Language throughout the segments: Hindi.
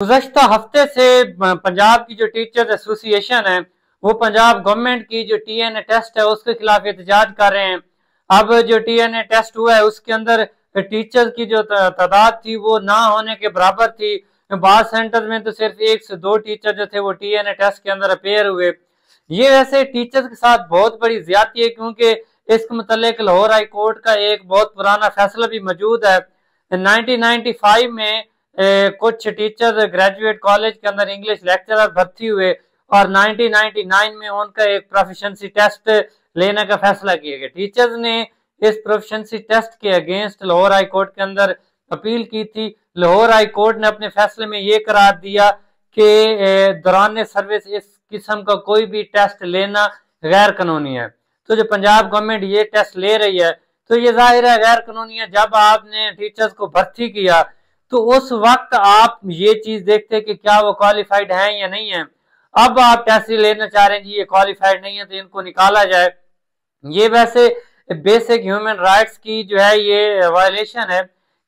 गुज़श्ता हफ्ते से पंजाब की जो टीचर्स एसोसिएशन है वो पंजाब गवर्नमेंट की जो टीएनए टेस्ट है उसके खिलाफ एहतजाज कर रहे हैं। अब जो टीएनए टेस्ट हुआ है उसके अंदर टीचर्स की जो तादाद थी वो ना होने के बराबर थी। बाद सेंटर में तो सिर्फ 1 से 2 टीचर जो थे वो टीएनए टेस्ट के अंदर अपेयर हुए। ये वैसे टीचर्स के साथ बहुत बड़ी ज्यादती है, क्योंकि इसके मुतालिक लाहौर हाई कोर्ट का एक बहुत पुराना फैसला भी मौजूद है। 1995 में कुछ टीचर ग्रेजुएट कॉलेज के अंदर इंग्लिश लेक्चरर भर्ती हुए और 1999 में उनका एक प्रोफिशिएंसी टेस्ट लेने का फैसला किया गया। टीचर्स ने इस प्रोफिशिएंसी टेस्ट के अगेंस्ट लाहौर हाई कोर्ट के अंदर अपील की थी। लाहौर हाई कोर्ट ने अपने फैसले में ये करार दिया कि दौरान सर्विस इस किस्म का कोई भी टेस्ट लेना गैर कानूनी है। तो जो पंजाब गवर्नमेंट ये टेस्ट ले रही है तो ये जाहिर है गैर कानूनी है। जब आपने टीचर्स को भर्ती किया तो उस वक्त आप ये चीज देखते कि क्या वो क्वालिफाइड हैं या नहीं है। अब आप टेस्ट लेना चाह रहे हैं जी ये क्वालिफाइड नहीं है तो इनको निकाला जाए। ये वैसे बेसिक ह्यूमन राइट्स की जो है ये वायलेशन है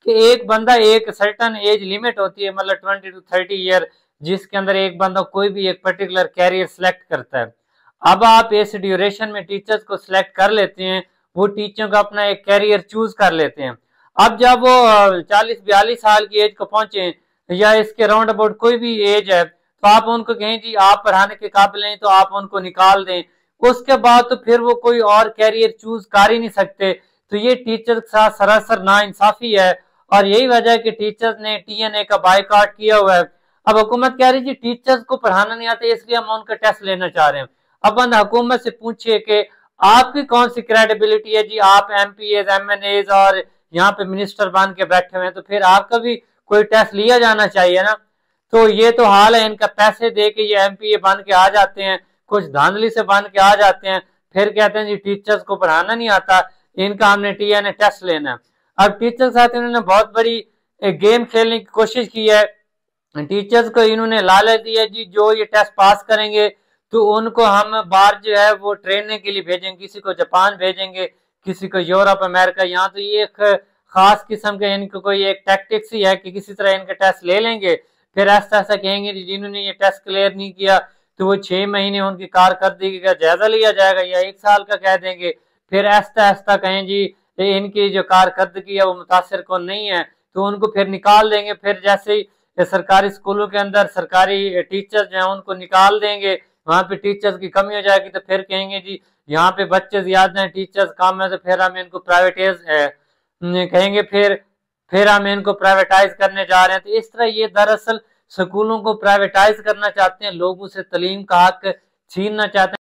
कि एक बंदा एक सर्टन एज लिमिट होती है, मतलब 20 to 30 ईयर, जिसके अंदर एक बंदा कोई भी एक पर्टिकुलर कैरियर सिलेक्ट करता है। अब आप इस ड्यूरेशन में टीचर्स को सिलेक्ट कर लेते हैं, वो टीचरों का अपना एक कैरियर चूज कर लेते हैं। अब जब वो 40-42 साल की एज को पहुंचे या इसके राउंड अबाउट कोई भी एज है तो आप उनको कहें जी आप पढ़ाने के काबिल नहीं तो आप उनको निकाल दें। उसके बाद तो फिर वो कोई और कैरियर चूज कर ही नहीं सकते। तो ये टीचर के साथ सरासर नाइंसाफी है और यही वजह है कि टीचर्स ने टीएनए का बायकॉट किया हुआ है। अब हुकूमत कह रही जी टीचर्स को पढ़ाना नहीं आता इसलिए हम उनका टेस्ट लेना चाह रहे हैं। अब हुकूमत से पूछिए कि आपकी कौन सी क्रेडिबिलिटी है जी, आप एमपीएज एमएनएज और यहाँ पे मिनिस्टर बन के बैठे हुए हैं तो फिर आपका भी कोई टेस्ट लिया जाना चाहिए ना। तो ये तो हाल है इनका, पैसे दे के ये एमपीए बन के आ जाते हैं, कुछ धांधली से बन के आ जाते हैं, फिर कहते हैं जी टीचर्स को पढ़ाना नहीं आता, इनका हमने टीएनए टेस्ट लेना है। अब टीचर साथ इन्होंने बहुत बड़ी गेम खेलने की कोशिश की है। टीचर्स को इन्होंने लालच दिया जी जो ये टेस्ट पास करेंगे तो उनको हम बाहर जो है वो ट्रेनिंग के लिए भेजेंगे, किसी को जापान भेजेंगे, किसी को यूरोप अमेरिका। यहाँ तो ये एक खास किस्म का इनको कोई एक टैक्टिक्स ही है कि किसी तरह इनके टेस्ट ले लेंगे, फिर ऐसा ऐसा कहेंगे जिन्होंने ये टेस्ट क्लियर नहीं किया तो वो 6 महीने उनकी कारकर्दगी का जायजा लिया जाएगा या 1 साल का कह देंगे। फिर ऐसा ऐसा कहें जी इनकी जो कारकर्दगी है वो मुतासर कौन नहीं है तो उनको फिर निकाल देंगे। फिर जैसे ही सरकारी स्कूलों के अंदर सरकारी टीचर जो है उनको निकाल देंगे, वहां पे टीचर्स की कमी हो जाएगी तो फिर कहेंगे जी यहाँ पे बच्चे ज्यादा हैं टीचर्स कम है तो फिर हम इनको प्राइवेटाइज कहेंगे, फिर हम इनको प्राइवेटाइज करने जा रहे हैं। तो इस तरह ये दरअसल स्कूलों को प्राइवेटाइज करना चाहते हैं, लोगों से तालीम का हक छीनना चाहते हैं।